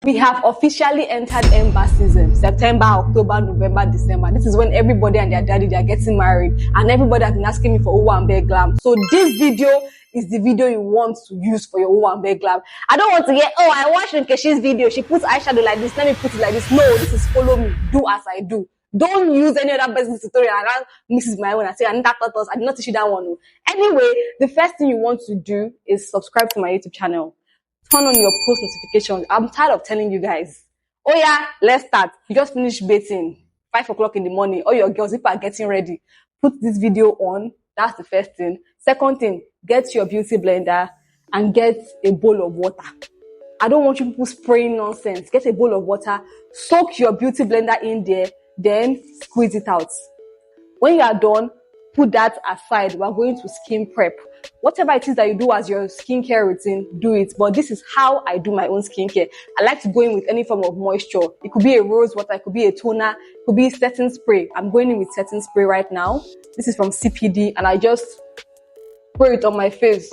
We have officially entered ember season. September, October, November, December. This is when everybody and their daddy, they are getting married. And everybody has been asking me for Owambe Glam. So this video is the video you want to use for your Owambe Glam. I don't want to get, oh, I watched Nkeshi's video. She puts eyeshadow like this. Let me put it like this. No, this is follow me. Do as I do. Don't use any other business tutorial and that misses my own. I say, I did not teach you that one. Anyway, the first thing you want to do is subscribe to my YouTube channel. Turn on your post notifications. I'm tired of telling you guys. Oh yeah, let's start. You just finished bathing. 5 o'clock in the morning. All your girls, if are getting ready, put this video on. That's the first thing. Second thing, get your beauty blender and get a bowl of water. I don't want you people spraying nonsense. Get a bowl of water. Soak your beauty blender in there. Then squeeze it out. When you are done, put that aside. We're going to skin prep. Whatever it is that you do as your skincare routine, do it. But this is how I do my own skincare. I like to go in with any form of moisture. It could be a rose water, it could be a toner, it could be a setting spray. I'm going in with setting spray right now. This is from CPD and I just spray it on my face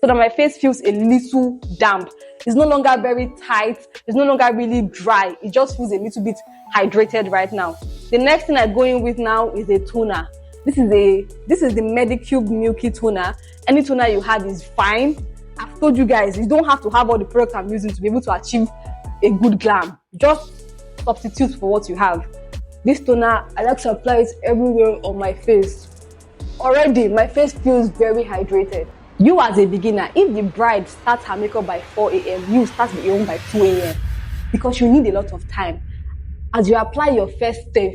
so that my face feels a little damp. It's no longer very tight. It's no longer really dry. It just feels a little bit hydrated right now. The next thing I go in with now is a toner. This is the Medicube Milky Toner. Any toner you have is fine. I've told you guys, you don't have to have all the products I'm using to be able to achieve a good glam. Just substitute for what you have. This toner, I like to apply it everywhere on my face. Already, my face feels very hydrated. You as a beginner, if the bride starts her makeup by 4 a.m., you start your own by 2 a.m. because you need a lot of time. As you apply your first step,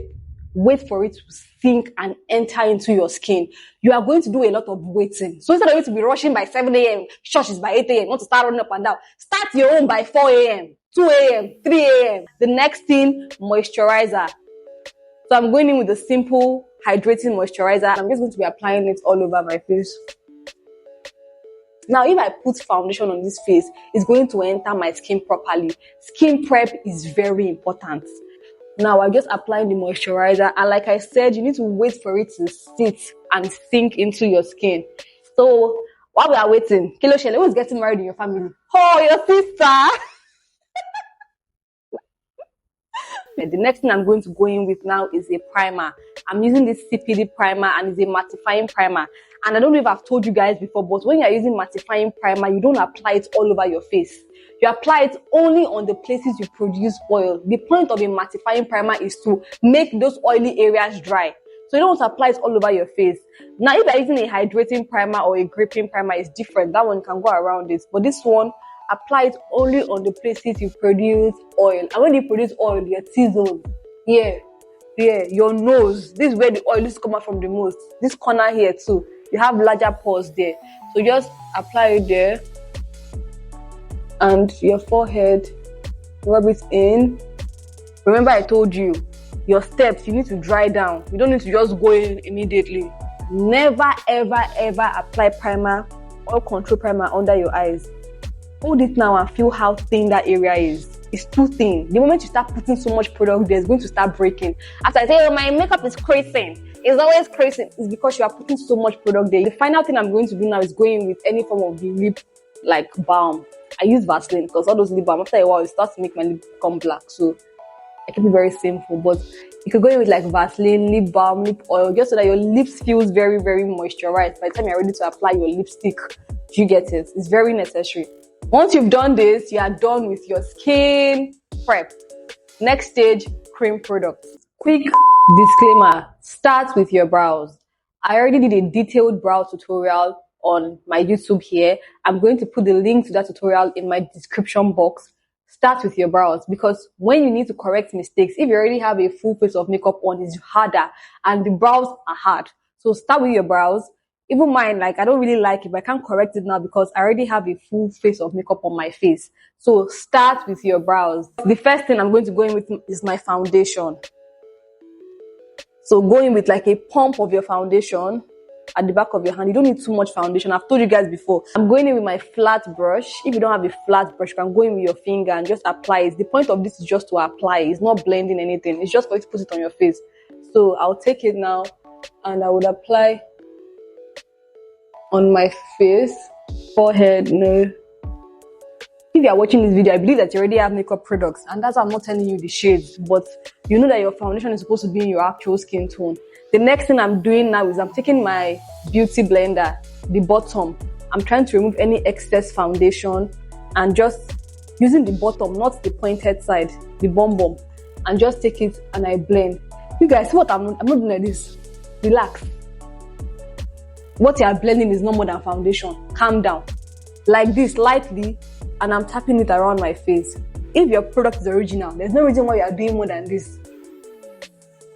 wait for it to sink and enter into your skin. You are going to do a lot of waiting. So instead of you to be rushing by 7 a.m., church is by 8 a.m., you want to start running up and down, start your own by 4 a.m., 2 a.m., 3 a.m. The next thing, moisturizer. So I'm going in with a simple hydrating moisturizer. I'm just going to be applying it all over my face. Now, if I put foundation on this face, it's going to enter my skin properly. Skin prep is very important. Now, I'm just applying the moisturizer. And like I said, you need to wait for it to sit and sink into your skin. So, while we are waiting, Kilo Shele, who's getting married in your family? Oh, your sister! The next thing I'm going to go in with now is a primer. I'm using this CPD primer and it's a mattifying primer. And I don't know if I've told you guys before, but when you're using mattifying primer, you don't apply it all over your face. You apply it only on the places you produce oil. The point of a mattifying primer is to make those oily areas dry. So you don't want to apply it all over your face. Now, if you're using a hydrating primer or a gripping primer, it's different. That one can go around it. But this one, apply it only on the places you produce oil. And when you produce oil, your T-zone, your nose, this is where the oil is coming from the most. This corner here too, you have larger pores there. So just apply it there. And your forehead, rub it in. Remember I told you, your steps, you need to dry down. You don't need to just go in immediately. Never, ever, ever apply primer or control primer under your eyes. Hold it now and feel how thin that area is. It's too thin. The moment you start putting so much product there, it's going to start breaking. After I say, oh, my makeup is creasing. It's always creasing. It's because you are putting so much product there. The final thing I'm going to do now is going with any form of the lip like balm. I use Vaseline because all those lip balm, after a while, it starts to make my lip become black. So I keep it very simple. But you could go in with like Vaseline, lip balm, lip oil, just so that your lips feels very, very moisturized. By the time you're ready to apply your lipstick, you get it. It's very necessary. Once you've done this, you are done with your skin prep. Next stage, cream products. Quick disclaimer, start with your brows. I already did a detailed brow tutorial on my YouTube here. I'm going to put the link to that tutorial in my description box. Start with your brows because when you need to correct mistakes, if you already have a full face of makeup on, it's harder and the brows are hard. So start with your brows. Even mine, like I don't really like it, but I can't correct it now because I already have a full face of makeup on my face. So start with your brows. The first thing I'm going to go in with is my foundation. So go in with like a pump of your foundation at the back of your hand. You don't need too much foundation. I've told you guys before. I'm going in with my flat brush. If you don't have a flat brush, you can go in with your finger and just apply it. The point of this is just to apply. It's not blending anything. It's just for you to put it on your face. So I'll take it now and I would apply on my face, forehead, no, If you are watching this video, I believe that you already have makeup products, and that's why I'm not telling you the shades, but you know that your foundation is supposed to be in your actual skin tone. The next thing I'm doing now is I'm taking my beauty blender, the bottom. I'm trying to remove any excess foundation and just using the bottom, not the pointed side, the bum, and just take it and I blend. You guys see what I'm not doing like this. Relax. What you are blending is no more than foundation. Calm down. Like this, lightly, and I'm tapping it around my face. If your product is original, there's no reason why you are doing more than this.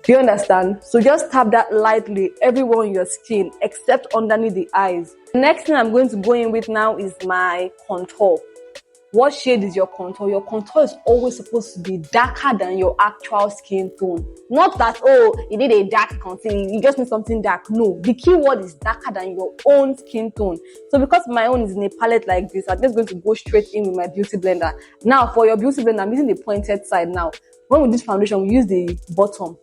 Do you understand? So just tap that lightly everywhere on your skin except underneath the eyes. The next thing I'm going to go in with now is my contour. What shade is your contour? Your contour is always supposed to be darker than your actual skin tone. Not that, oh, you need a dark contour, you just need something dark. No, the key word is darker than your own skin tone. So because my own is in a palette like this, I'm just going to go straight in with my beauty blender. Now for your beauty blender, I'm using the pointed side now. When we do foundation, we use the bottom.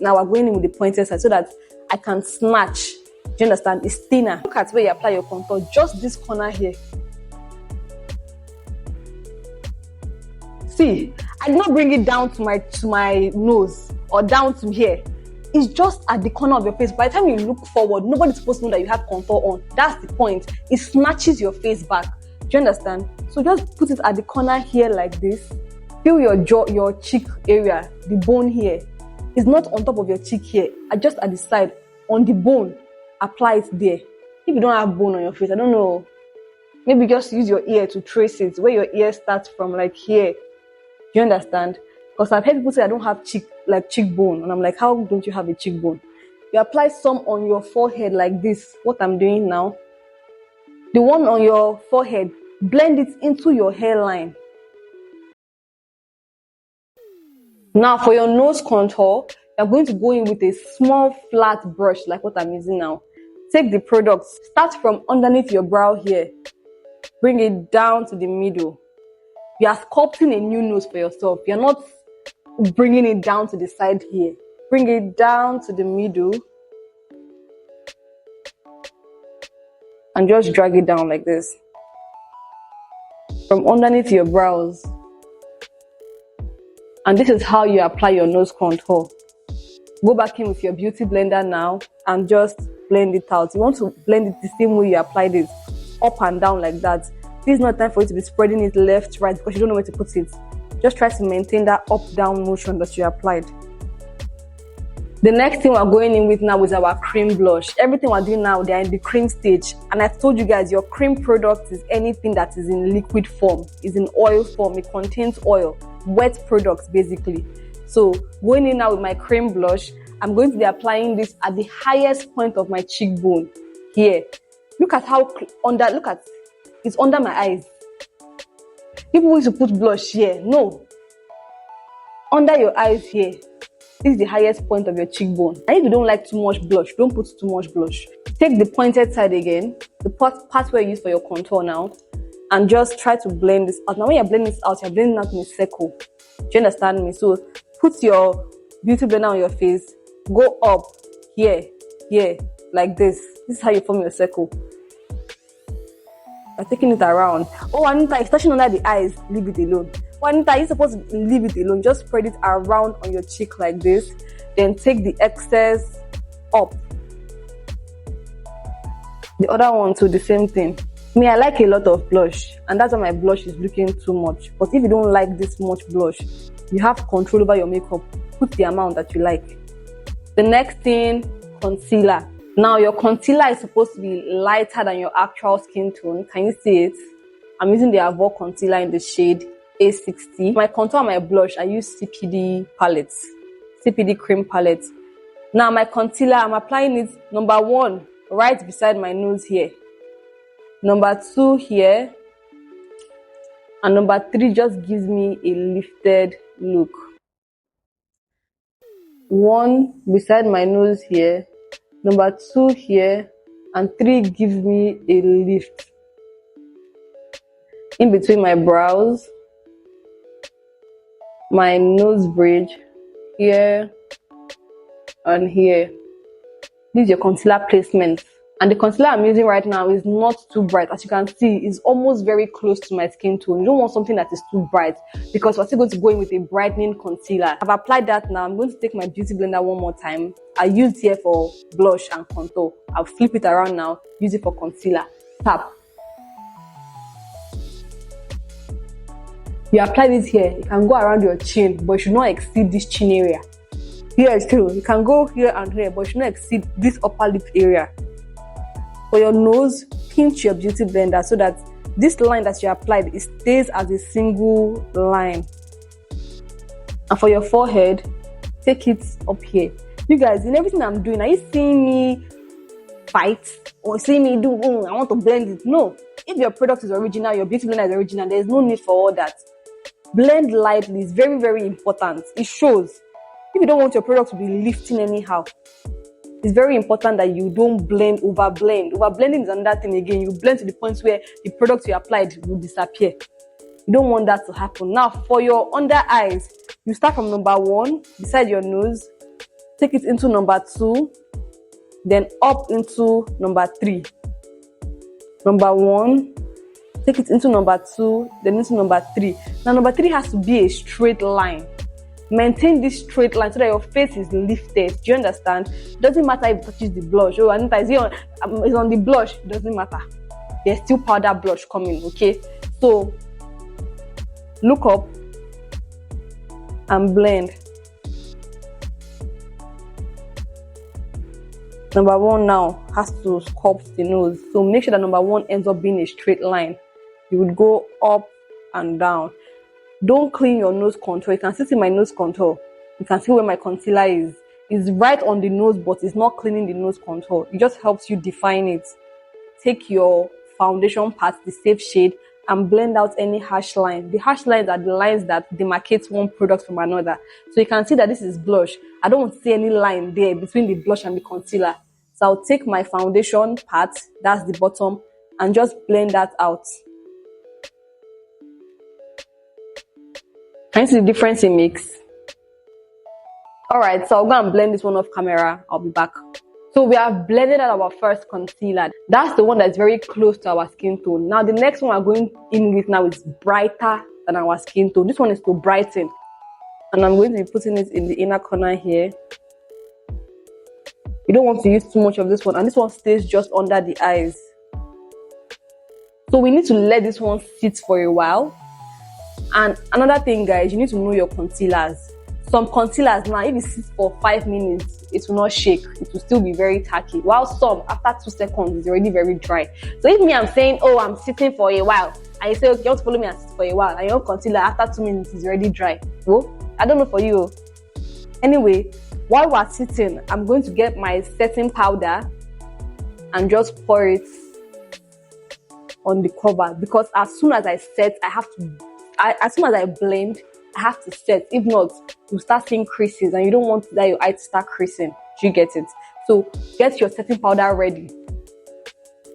Now we're going in with the pointed side so that I can snatch. Do you understand? It's thinner. Look at where you apply your contour, just this corner here. See, I did not bring it down to my nose or down to here. It's just at the corner of your face. By the time you look forward, nobody's supposed to know that you have contour on. That's the point. It snatches your face back. Do you understand? So just put it at the corner here like this. Feel your jaw, your cheek area, the bone here. It's not on top of your cheek here. Just at the side, on the bone. Apply it there. If you don't have bone on your face, I don't know. Maybe just use your ear to trace it. Where your ear starts from, like here. Do you understand? Because I've heard people say I don't have cheekbone, and I'm like, how don't you have a cheekbone? You apply some on your forehead like this, what I'm doing now. The one on your forehead, blend it into your hairline. Now for your nose contour, you're going to go in with a small flat brush like what I'm using now. Take the product, start from underneath your brow here, bring it down to the middle. You are sculpting a new nose for yourself. You're not bringing it down to the side here. Bring it down to the middle. And just drag it down like this. From underneath your brows. And this is how you apply your nose contour. Go back in with your beauty blender now and just blend it out. You want to blend it the same way you applied it. Up and down like that. This is not time for you to be spreading it left, right, because you don't know where to put it. Just try to maintain that up-down motion that you applied. The next thing we're going in with now is our cream blush. Everything we're doing now, they're in the cream stage. And I've told you guys, your cream product is anything that is in liquid form, is in oil form, it contains oil, wet products basically. So going in now with my cream blush, I'm going to be applying this at the highest point of my cheekbone here. Look at how it's under my eyes. People used to put blush here. No. Under your eyes here. This is the highest point of your cheekbone. And if you don't like too much blush, don't put too much blush. Take the pointed side again, the part where you use for your contour now, and just try to blend this out. Now when you're blending this out, you're blending out in a circle. Do you understand me? So put your beauty blender on your face, go up, here, like this. This is how you form your circle. By taking it around. Oh, Anita, it's touching under the eyes. Leave it alone. Oh, Anita, you're supposed to leave it alone. Just spread it around on your cheek like this. Then take the excess up. The other one too, the same thing. Me, I like a lot of blush. And that's why my blush is looking too much. But if you don't like this much blush, you have control over your makeup. Put the amount that you like. The next thing, concealer. Now your concealer is supposed to be lighter than your actual skin tone. Can you see it? I'm using the Avoid concealer in the shade A60. My contour and my blush, I use CPD palettes. CPD cream palette. Now my concealer, I'm applying it, number 1, right beside my nose here. Number 2 here. And number 3 just gives me a lifted look. 1 beside my nose here. Number 2 here, and 3 gives me a lift in between my brows, my nose bridge, here and here. This is your concealer placement. And the concealer I'm using right now is not too bright. As you can see, it's almost very close to my skin tone. You don't want something that is too bright because we're still going to go in with a brightening concealer. I've applied that now. I'm going to take my beauty blender one more time. I used here for blush and contour. I'll flip it around now, use it for concealer. Tap. You apply this here, you can go around your chin, but you should not exceed this chin area. Here too, you can go here and here, but you should not exceed this upper lip area. For your nose, pinch your beauty blender so that this line that you applied, it stays as a single line. And for your forehead, take it up here. You guys, in everything I'm doing, are you seeing me fight or seeing me do, I want to blend it? No. If your product is original, your beauty blender is original, there's no need for all that. Blend lightly is very, very important. It shows. If you don't want your product to be lifting anyhow, it's very important that you don't blend, overblend. Overblending is another thing again. You blend to the point where the product you applied will disappear. You don't want that to happen. Now, for your under eyes, you start from number 1, beside your nose, take it into number 2, then up into number 3. Number 1, take it into number 2, then into number 3. Now, number 3 has to be a straight line. Maintain this straight line so that your face is lifted. Do you understand? It doesn't matter if it touches the blush. Oh, Anita, it's on the blush. It doesn't matter. There's still powder blush coming, okay? So, look up and blend. Number 1 now has to sculpt the nose. So, make sure that number 1 ends up being a straight line. You would go up and down. Don't clean your nose contour. You can still see my nose contour. You can see where my concealer is. It's right on the nose, but it's not cleaning the nose contour. It just helps you define it. Take your foundation part, the safe shade, and blend out any harsh lines. The harsh lines are the lines that demarcate one product from another. So you can see that this is blush. I don't see any line there between the blush and the concealer. So I'll take my foundation part, that's the bottom, and just blend that out. Can you see the difference it makes? Alright, so I'll go and blend this one off camera. I'll be back. So we have blended out our first concealer. That's the one that's very close to our skin tone. Now the next one we're going in with now is brighter than our skin tone. This one is to brighten. And I'm going to be putting it in the inner corner here. You don't want to use too much of this one. And this one stays just under the eyes. So we need to let this one sit for a while. And another thing, guys, you need to know your concealers. Some concealers now, if it sits for 5 minutes, it will not shake. It will still be very tacky. While some, after 2 seconds, it's already very dry. So if me, I'm saying, oh, I'm sitting for a while, and you say, okay, you want to follow me and sit for a while, and your concealer, after 2 minutes, is already dry. Well, I don't know for you. Anyway, while we're sitting, I'm going to get my setting powder and just pour it on the cover. Because as soon as I set, as soon as I blend, I have to set. If not, you start seeing creases and you don't want that your eye to start creasing. Do you get it? So get your setting powder ready.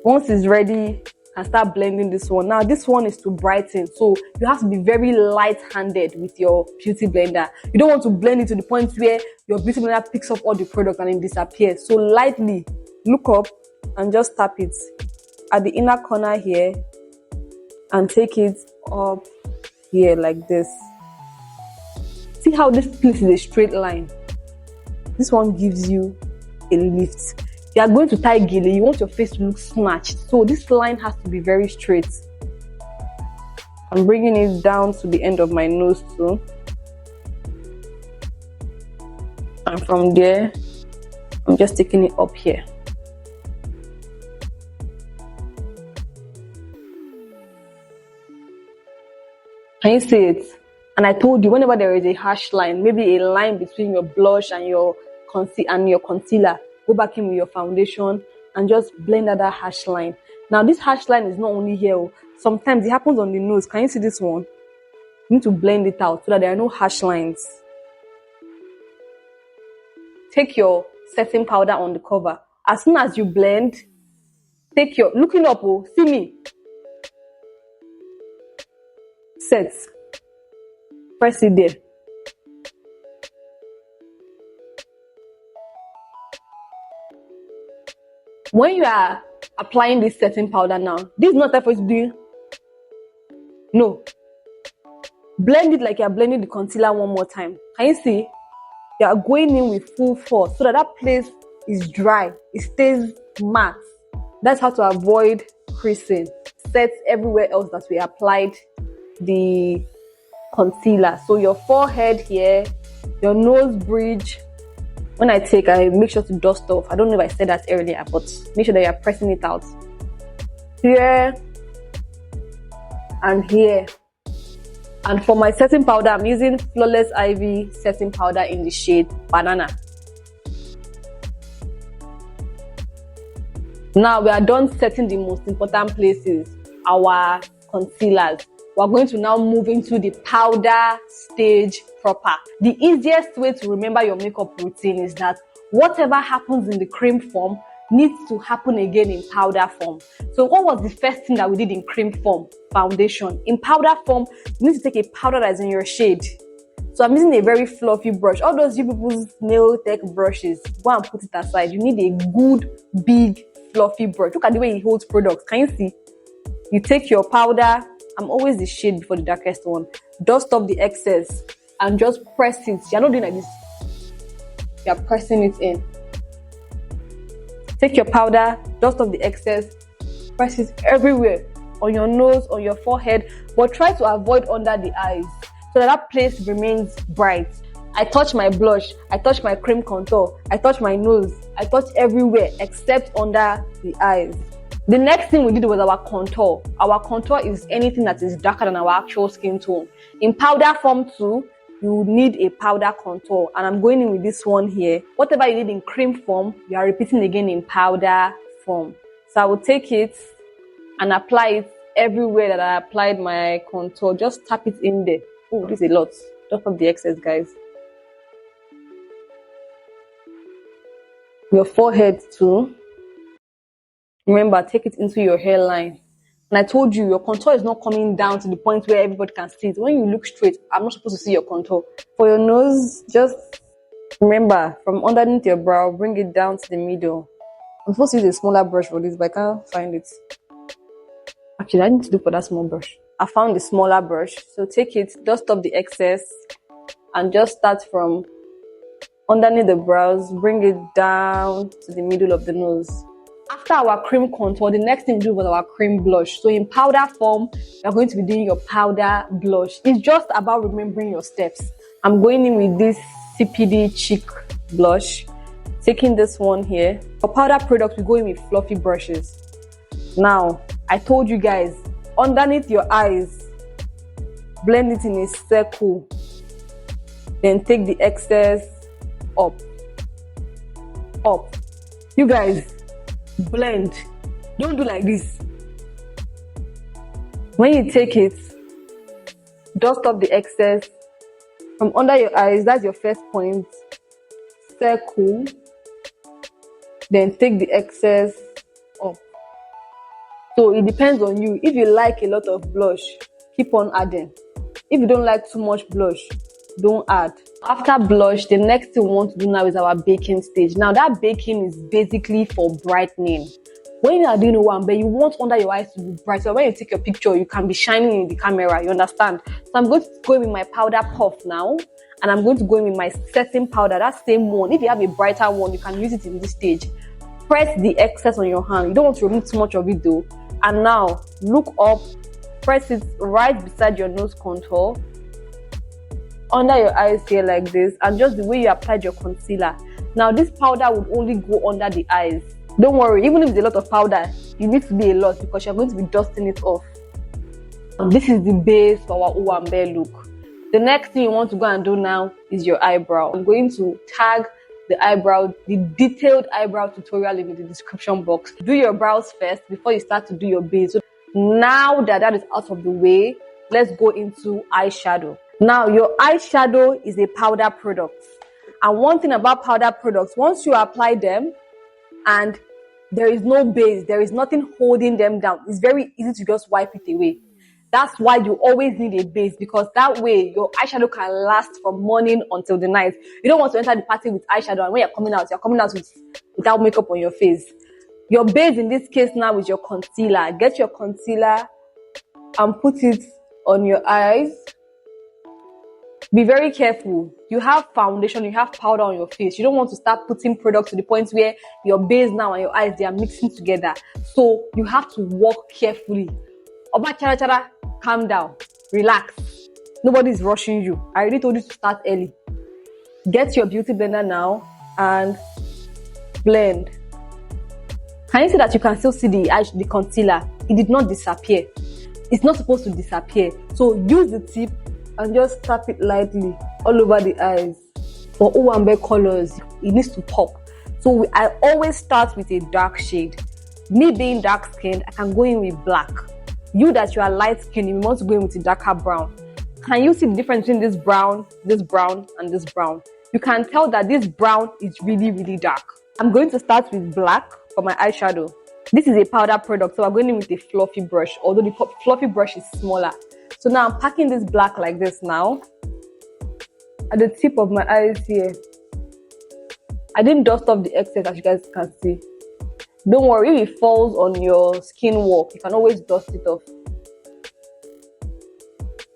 Once it's ready, and start blending this one. Now this one is to brighten, so you have to be very light-handed with your beauty blender. You don't want to blend it to the point where your beauty blender picks up all the product and it disappears. So lightly look up and just tap it at the inner corner here and take it up here like this. See how this place is a straight line? This one gives you a lift. You are going to tie gele, you want your face to look snatched. So this line has to be very straight. I'm bringing it down to the end of my nose too. And from there, I'm just taking it up here. Can you see it? And I told you, whenever there is a harsh line, maybe a line between your blush and your concealer, go back in with your foundation and just blend out that harsh line. Now, this harsh line is not only here. Sometimes it happens on the nose. Can you see this one? You need to blend it out so that there are no harsh lines. Take your setting powder on the cover. As soon as you blend, take your, looking up, oh, see me. Set. Press it there. When you are applying this setting powder now, this is not time for you to do. No. Blend it like you're blending the concealer one more time. Can you see? You are going in with full force so that that place is dry. It stays matte. That's how to avoid creasing. Set everywhere else that we applied the concealer. So your forehead here, your nose bridge. When I make sure to dust off. I don't know if I said that earlier, but make sure that you're pressing it out. Here and here. And for my setting powder, I'm using Flawless Ivy setting powder in the shade Banana. Now we are done setting the most important places, our concealers. We're going to now move into the powder stage proper. The easiest way to remember your makeup routine is that whatever happens in the cream form needs to happen again in powder form. So what was the first thing that we did in cream form? Foundation. In powder form, you need to take a powder that is in your shade. So I'm using a very fluffy brush. All those you people's nail tech brushes, go and put it aside. You need a good, big, fluffy brush. Look at the way it holds products. Can you see? You take your powder. I'm always the shade before the darkest one. Dust off the excess and just press it. You're not doing like this. You're pressing it in. Take your powder, dust off the excess, press it everywhere. On your nose, on your forehead, but try to avoid under the eyes so that place remains bright. I touch my blush, I touch my cream contour, I touch my nose, I touch everywhere except under the eyes. The next thing we did was our contour. Our contour is anything that is darker than our actual skin tone. In powder form too, you need a powder contour, and I'm going in with this one here. Whatever you did in cream form, you are repeating again in powder form. So I will take it and apply it everywhere that I applied my contour. Just tap it in there. Oh, this is a lot. Dust off the excess, guys. Your forehead too. Remember, take it into your hairline. And I told you, your contour is not coming down to the point where everybody can see it. When you look straight, I'm not supposed to see your contour. For your nose, just remember, from underneath your brow, bring it down to the middle. I'm supposed to use a smaller brush for this, but I can't find it. Actually, I need to look for that small brush. I found the smaller brush. So take it, dust off the excess, and just start from underneath the brows, bring it down to the middle of the nose. After our cream contour, the next thing we do was our cream blush. So in powder form, you're going to be doing your powder blush. It's just about remembering your steps. I'm going in with this CPD cheek blush. Taking this one here. For powder products, we go in with fluffy brushes. Now, I told you guys, underneath your eyes, blend it in a circle. Then take the excess up. Up. You guys, blend. Don't do like this. When you take it, dust off the excess from under your eyes. That's your first point. Circle. Then take the excess up. So it depends on you. If you like a lot of blush, keep on adding. If you don't like too much blush, don't add. After blush, the next thing we want to do now is our baking stage. Now that baking is basically for brightening. When you are doing Owambe, you want under your eyes to be bright. So when you take your picture, you can be shining in the camera. You understand? So I'm going to go in with my powder puff now. And I'm going to go in with my setting powder, that same one. If you have a brighter one, you can use it in this stage. Press the excess on your hand. You don't want to remove too much of it though. And now, look up, press it right beside your nose contour, under your eyes here like this, and just the way you applied your concealer. Now, this powder would only go under the eyes. Don't worry, even if it's a lot of powder, you need to be a lot because you're going to be dusting it off. And this is the base for our Owambe look. The next thing you want to go and do now is your eyebrow. I'm going to tag the eyebrow, the detailed eyebrow tutorial in the description box. Do your brows first before you start to do your base. So now that is out of the way, let's go into eyeshadow. Now your eyeshadow is a powder product. And one thing about powder products, once you apply them and there is no base, there is nothing holding them down, it's very easy to just wipe it away. That's why you always need a base, because that way your eyeshadow can last from morning until the night. You don't want to enter the party with eyeshadow and when you're coming out without makeup on your face. Your base in this case now is your concealer. Get your concealer and put it on your eyes. Be very careful. You have foundation, you have powder on your face. You don't want to start putting products to the point where your base now and your eyes, they are mixing together. So you have to walk carefully. Oba chara chara, calm down, relax. Nobody is rushing you. I already told you to start early. Get your beauty blender now and blend. Can you see that you can still see the concealer? It did not disappear. It's not supposed to disappear. So use the tip and just tap it lightly all over the eyes. For Owambe colors, it needs to pop. So I always start with a dark shade. Me being dark skinned, I can go in with black. You that you are light skinned, you want to go in with a darker brown. Can you see the difference between this brown, and this brown? You can tell that this brown is really, really dark. I'm going to start with black for my eyeshadow. This is a powder product, so I'm going in with a fluffy brush, although the fluffy brush is smaller. So now I'm packing this black like this now at the tip of my eyes here. I didn't dust off the excess, as you guys can see. Don't worry, if it falls on your skin walk, you can always dust it off.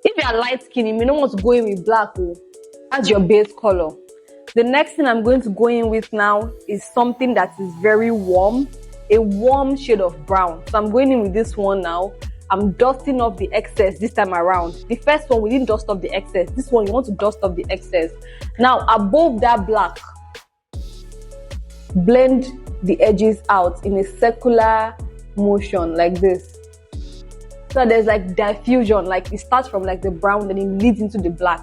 If you are light skin, you may not want to go in with black. That's your base color. The next thing I'm going to go in with now is something that is very warm, a warm shade of brown. So I'm going in with this one now. I'm dusting off the excess this time around. The first one, we didn't dust off the excess. This one, you want to dust off the excess. Now, above that black, blend the edges out in a circular motion like this. So there's like diffusion, like it starts from like the brown, then it leads into the black.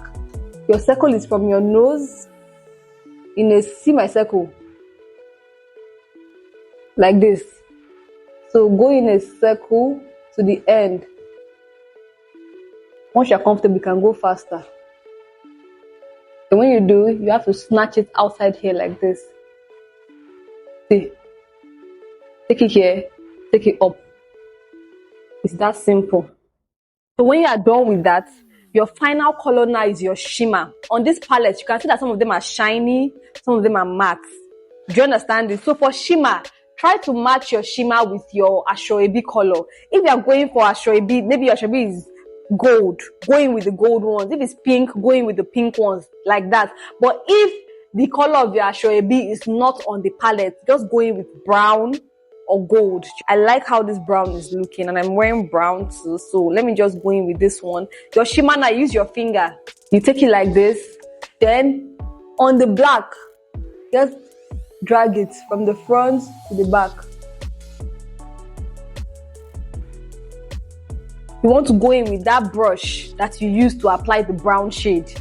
Your circle is from your nose in a semicircle, like this. So go in a circle to the end. Once you're comfortable, you can go faster. And when you do, you have to snatch it outside here like this. See, take it here, take it up. It's that simple. So when you are done with that, your final color now is your shimmer. On this palette, you can see that some of them are shiny, some of them are matte. Do you understand this? So for shimmer, try to match your shimmer with your Asoebi color. If you are going for Asoebi, maybe your Asoebi is gold, going with the gold ones. If it's pink, going with the pink ones, like that. But if the color of your Asoebi is not on the palette, just going with brown or gold. I like how this brown is looking, and I'm wearing brown too, so let me just go in with this one. Your shimmer now, use your finger. You take it like this, then on the black, just drag it from the front to the back. You want to go in with that brush that you used to apply the brown shade.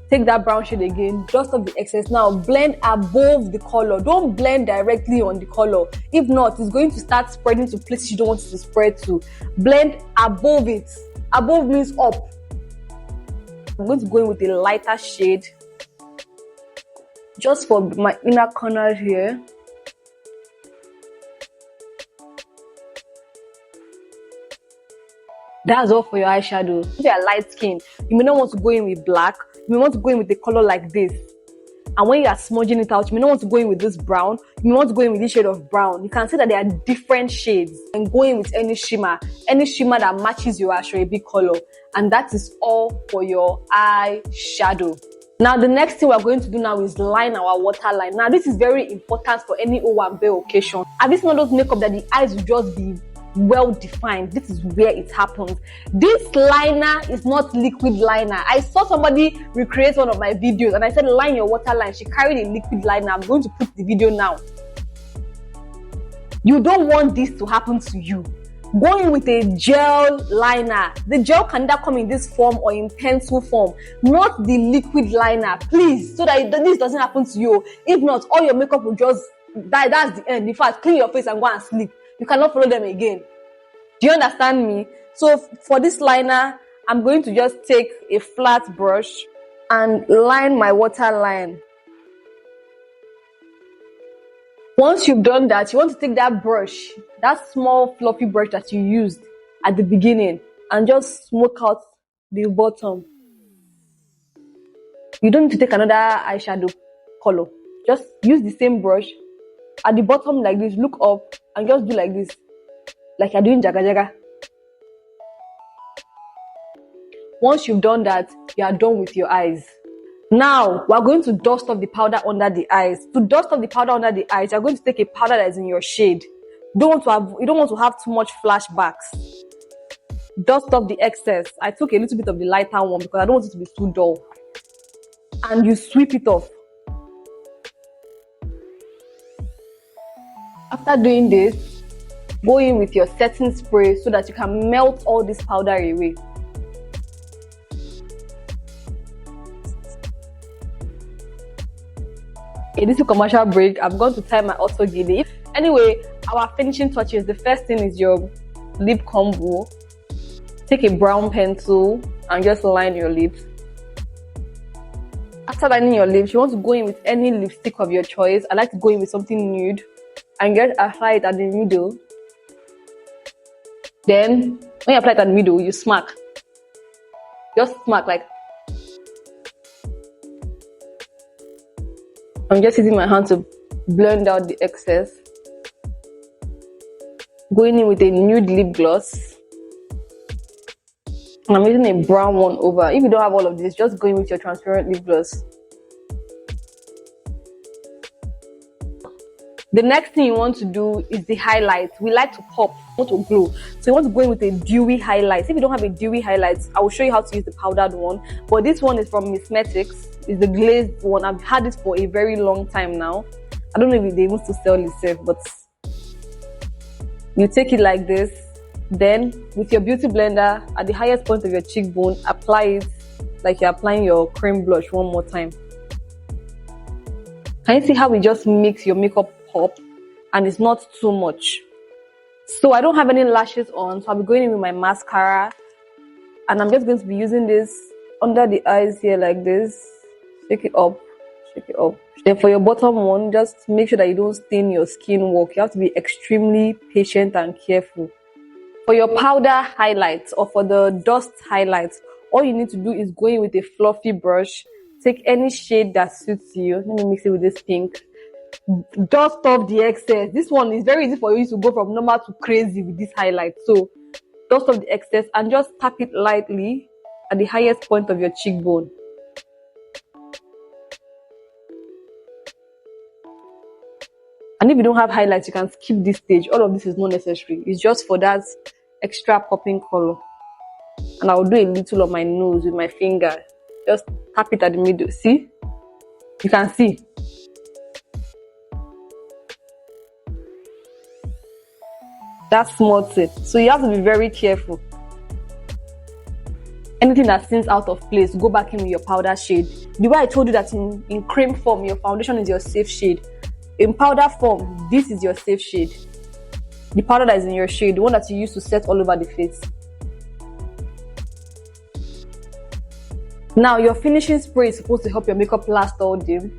Take that brown shade again, dust off the excess. Now blend above the color. Don't blend directly on the color. If not, it's going to start spreading to places you don't want it to spread to. Blend above it. Above means up. I'm going to go in with a lighter shade just for my inner corner here. That's all for your eyeshadow. If you are light skin, you may not want to go in with black. You may want to go in with a color like this. And when you are smudging it out, you may not want to go in with this brown. You may want to go in with this shade of brown. You can see that there are different shades. And go in with any shimmer that matches your Asoebi color. And that is all for your eyeshadow. Now, the next thing we're going to do now is line our waterline. Now, this is very important for any Owambe occasion. And this is not those makeup that the eyes will just be well defined. This is where it happens. This liner is not liquid liner. I saw somebody recreate one of my videos and I said line your waterline. She carried a liquid liner. I'm going to put the video now. You don't want this to happen to you. Going with a gel liner. The gel can either come in this form or in pencil form, not the liquid liner, please, so that this doesn't happen to you. If not, all your makeup will just die. That's the end. In fact, clean your face and go and sleep. You cannot follow them again. Do you understand me? So for this liner, I'm going to just take a flat brush and line my waterline. Once you've done that, you want to take that brush, that small fluffy brush that you used at the beginning, and just smoke out the bottom. You don't need to take another eyeshadow color. Just use the same brush At the bottom like this, look up and just do like this, like you're doing jaga jaga. Once you've done that, you are done with your eyes. Now, we're going to dust off the powder under the eyes. To dust off the powder under the eyes, you're going to take a powder that is in your shade. You don't want to have too much flashbacks. Dust off the excess. I took a little bit of the lighter one because I don't want it to be too dull. And you sweep it off. After doing this, go in with your setting spray so that you can melt all this powder away. A little commercial break. I'm going to tie my auto gilly. Anyway, our finishing touches. The first thing is your lip combo. Take a brown pencil and just line your lips. After lining your lips, you want to go in with any lipstick of your choice. I like to go in with something nude and just apply it at the middle. Then, when you apply it at the middle, you smack. Just smack like. I'm just using my hand to blend out the excess. Going in with a nude lip gloss. And I'm using a brown one over. If you don't have all of this, just go in with your transparent lip gloss. The next thing you want to do is the highlight. We like to pop, not to glow. So you want to go in with a dewy highlight. If you don't have a dewy highlight, I will show you how to use the powdered one. But this one is from Cosmetics. It's the glazed one. I've had it for a very long time now. I don't know if they want to sell this, but you take it like this. Then with your beauty blender at the highest point of your cheekbone, apply it like you're applying your cream blush one more time. Can you see how it just makes your makeup pop and it's not too much? So I don't have any lashes on, so I'll be going in with my mascara, and I'm just going to be using this under the eyes here like this. Shake it up, shake it up. Then for your bottom one, just make sure that you don't stain your skin work. You have to be extremely patient and careful. For your powder highlights or for the dust highlights, all you need to do is go in with a fluffy brush. Take any shade that suits you. Let me mix it with this pink. Dust off the excess. This one is very easy for you to go from normal to crazy with this highlight. So dust off the excess and just tap it lightly at the highest point of your cheekbone. And if you don't have highlights, you can skip this stage. All of this is not necessary. It's just for that extra popping color. And I'll do a little on my nose with my finger. Just tap it at the middle. See? You can see. That's small tip. So you have to be very careful. Anything that seems out of place, go back in with your powder shade. The way I told you that in cream form, your foundation is your safe shade. In powder form, this is your safe shade. The powder that is in your shade, the one that you use to set all over the face. Now, your finishing spray is supposed to help your makeup last all day.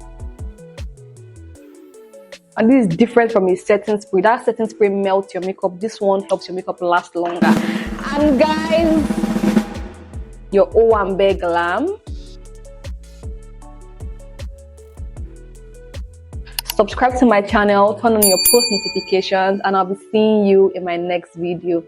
And this is different from a setting spray. That setting spray melts your makeup. This one helps your makeup last longer. And guys, your Owambe Glam. Subscribe to my channel, turn on your post notifications, and I'll be seeing you in my next video.